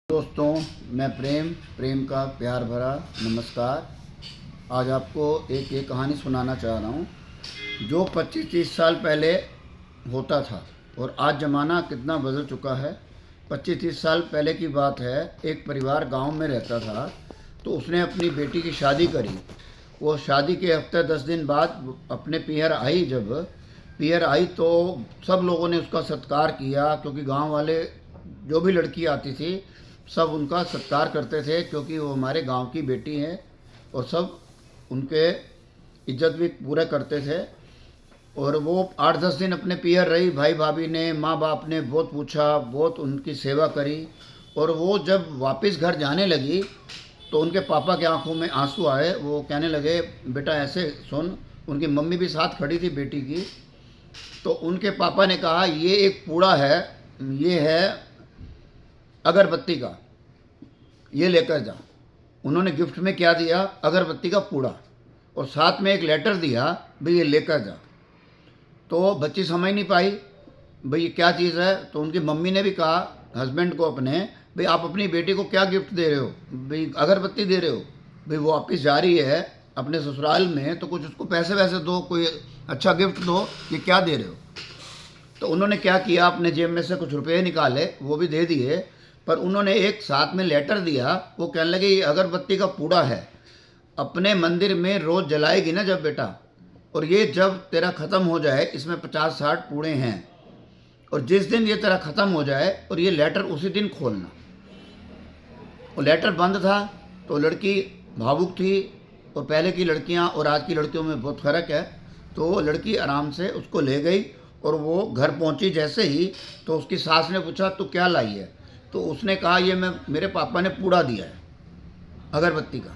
दोस्तों, मैं प्रेम का प्यार भरा नमस्कार। आज आपको एक कहानी सुनाना चाह रहा हूँ जो 25-30 साल पहले होता था और आज ज़माना कितना बदल चुका है। 25-30 साल पहले की बात है। एक परिवार गांव में रहता था, तो उसने अपनी बेटी की शादी करी। वो शादी के हफ्ते 10 दिन बाद अपने पीहर आई। जब पीहर आई तो सब लोगों ने उसका सत्कार किया, क्योंकि गांव वाले जो भी लड़की आती थी सब उनका सत्कार करते थे, क्योंकि वो हमारे गांव की बेटी हैं और सब उनके इज्जत भी पूरा करते थे। और वो 8-10 दिन अपने पीहर रही। भाई भाभी ने, माँ बाप ने बहुत पूछा, बहुत उनकी सेवा करी। और वो जब वापस घर जाने लगी तो उनके पापा की आंखों में आंसू आए। वो कहने लगे, बेटा ऐसे सुन। उनकी मम्मी भी साथ खड़ी थी बेटी की। तो उनके पापा ने कहा, ये एक पूड़ा है, ये है अगरबत्ती का, ये लेकर जा। उन्होंने गिफ्ट में क्या दिया? अगरबत्ती का पूड़ा, और साथ में एक लेटर दिया, भाई ये लेकर जा। तो बच्ची समझ नहीं पाई, भाई ये क्या चीज़ है। तो उनकी मम्मी ने भी कहा हस्बैंड को अपने, भाई आप अपनी बेटी को क्या गिफ्ट दे रहे हो? भाई अगरबत्ती दे रहे हो। भाई वो वापस जा रही है अपने ससुराल में, तो कुछ उसको पैसे वैसे दो, कोई अच्छा गिफ्ट दो, ये क्या दे रहे हो? तो उन्होंने क्या किया, अपने जेब में से कुछ रुपये निकाले, वो भी दे दिए। पर उन्होंने एक साथ में लेटर दिया। वो कहने लगे, ये अगरबत्ती का पूड़ा है, अपने मंदिर में रोज़ जलाएगी ना जब बेटा, और ये जब तेरा ख़त्म हो जाए, इसमें 50-60 पूड़े हैं, और जिस दिन ये तेरा ख़त्म हो जाए और ये लेटर उसी दिन खोलना। वो लेटर बंद था। तो लड़की भावुक थी, और पहले की लड़कियां और आज की लड़कियों में बहुत फ़र्क है। तो वो लड़की आराम से उसको ले गई, और वो घर पहुंची जैसे ही, तो उसकी सास ने पूछा, तू क्या लाई है? तो उसने कहा, ये मेरे पापा ने पूड़ा दिया है अगरबत्ती का,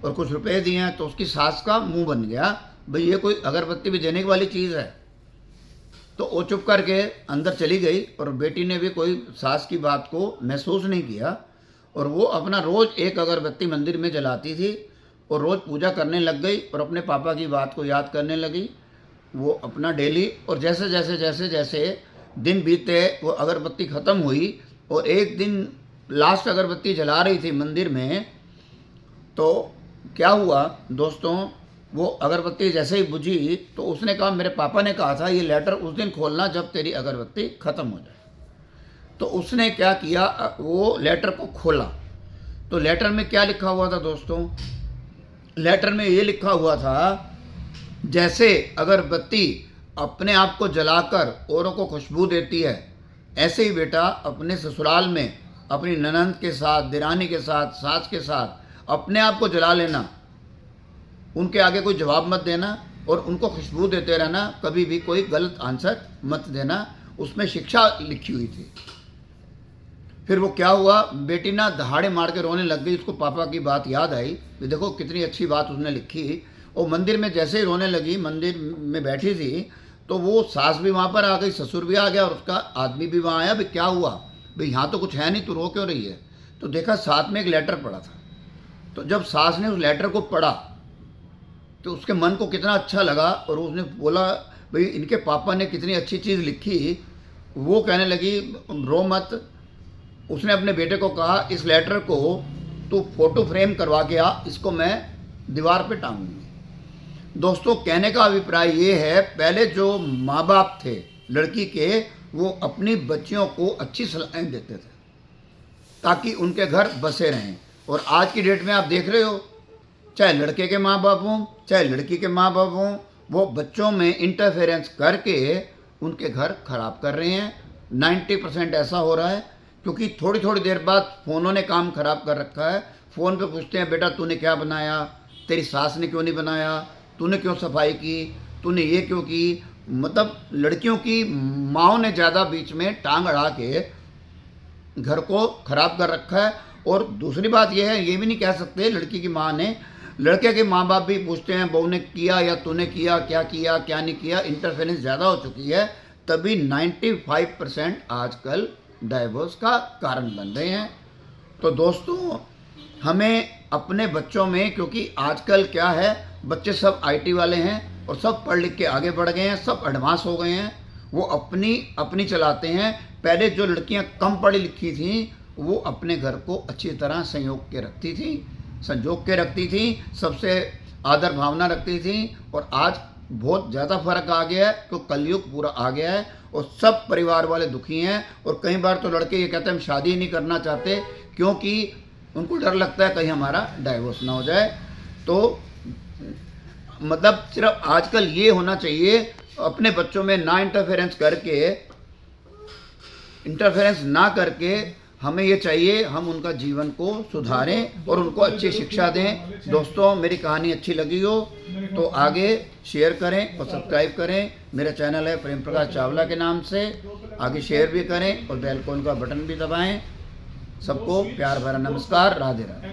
और कुछ रुपए दिए हैं। तो उसकी सास का मुंह बन गया, भाई ये कोई अगरबत्ती भी देने वाली चीज़ है। तो वो चुप करके अंदर चली गई, और बेटी ने भी कोई सास की बात को महसूस नहीं किया। और वो अपना रोज़ एक अगरबत्ती मंदिर में जलाती थी, और रोज़ पूजा करने लग गई, और अपने पापा की बात को याद करने लगी वो अपना डेली। और जैसे जैसे जैसे जैसे दिन बीते, वो अगरबत्ती ख़त्म हुई, और एक दिन लास्ट अगरबत्ती जला रही थी मंदिर में। तो क्या हुआ दोस्तों, वो अगरबत्ती जैसे ही बुझी, तो उसने कहा, मेरे पापा ने कहा था ये लेटर उस दिन खोलना जब तेरी अगरबत्ती ख़त्म हो जाए। तो उसने क्या किया, वो लेटर को खोला। तो लेटर में क्या लिखा हुआ था दोस्तों? लेटर में ये लिखा हुआ था, जैसे अगरबत्ती अपने आप को जलाकर औरों को खुशबू देती है, ऐसे ही बेटा अपने ससुराल में अपनी ननंद के साथ, दिरानी के साथ, सास के साथ अपने आप को जला लेना। उनके आगे कोई जवाब मत देना, और उनको खुशबू देते रहना, कभी भी कोई गलत आंसर मत देना। उसमें शिक्षा लिखी हुई थी। फिर वो क्या हुआ, बेटी ना दहाड़े मार के रोने लग गई। उसको पापा की बात याद आई, देखो कितनी अच्छी बात उसने लिखी। वो मंदिर में जैसे ही रोने लगी, मंदिर में बैठी थी, तो वो सास भी वहाँ पर आ गई, ससुर भी आ गया, और उसका आदमी भी वहाँ आया। भाई क्या हुआ? भाई यहाँ तो कुछ है नहीं, तू रो क्यों रही है? तो देखा साथ में एक लेटर पड़ा था। तो जब सास ने उस लेटर को पढ़ा, तो उसके मन को कितना अच्छा लगा, और उसने बोला, भाई इनके पापा ने कितनी अच्छी चीज़ लिखी। वो कहने लगी, रो मत। उसने अपने बेटे को कहा, इस लेटर को तू फोटो फ्रेम करवा के आ, इसको मैं दीवार पे टांगूंगी। दोस्तों, कहने का अभिप्राय ये है, पहले जो माँ बाप थे लड़की के, वो अपनी बच्चियों को अच्छी सलाहें देते थे ताकि उनके घर बसे रहें। और आज की डेट में आप देख रहे हो, चाहे लड़के के माँ बाप हों, चाहे लड़की के माँ बाप हों, वो बच्चों में इंटरफेरेंस करके उनके घर खराब कर रहे हैं। 90% ऐसा हो रहा है, क्योंकि थोड़ी थोड़ी देर बाद फ़ोनों ने काम खराब कर रखा है। फ़ोन पे पूछते हैं, बेटा तूने क्या बनाया? तेरी सास ने क्यों नहीं बनाया? तूने क्यों सफाई की? तूने ये क्यों की? मतलब लड़कियों की माँओं ने ज़्यादा बीच में टांग अड़ा के घर को ख़राब कर रखा है। और दूसरी बात यह है, ये भी नहीं कह सकते लड़की की माँ ने, लड़के के माँ बाप भी पूछते हैं, बहू ने किया या तूने किया, क्या नहीं किया। इंटरफेरेंस ज़्यादा हो चुकी है, तभी 95% आजकल डाइवोर्स का कारण बन रहे हैं। तो दोस्तों, हमें अपने बच्चों में, क्योंकि आजकल क्या है, बच्चे सब आईटी वाले हैं और सब पढ़ लिख के आगे बढ़ गए हैं, सब एडवांस हो गए हैं, वो अपनी अपनी चलाते हैं। पहले जो लड़कियां कम पढ़ी लिखी थीं, वो अपने घर को अच्छी तरह संजोग के रखती थी, सबसे आदर भावना रखती थी। और आज बहुत ज़्यादा फर्क आ गया है, तो कलयुग पूरा आ गया है और सब परिवार वाले दुखी हैं। और कई बार तो लड़के ये कहते हैं हम शादी नहीं करना चाहते, क्योंकि उनको डर लगता है कहीं हमारा डाइवोर्स ना हो जाए। तो मतलब सिर्फ आजकल ये होना चाहिए, अपने बच्चों में ना इंटरफेरेंस ना करके हमें ये चाहिए हम उनका जीवन को सुधारें और उनको अच्छी शिक्षा दें। दोस्तों, मेरी कहानी अच्छी लगी हो तो आगे शेयर करें और सब्सक्राइब करें। मेरा चैनल है प्रेम प्रकाश चावला के नाम से, आगे शेयर भी करें और बेल आइकन का बटन भी दबाएं। सबको प्यार भरा नमस्कार, राधे राधे।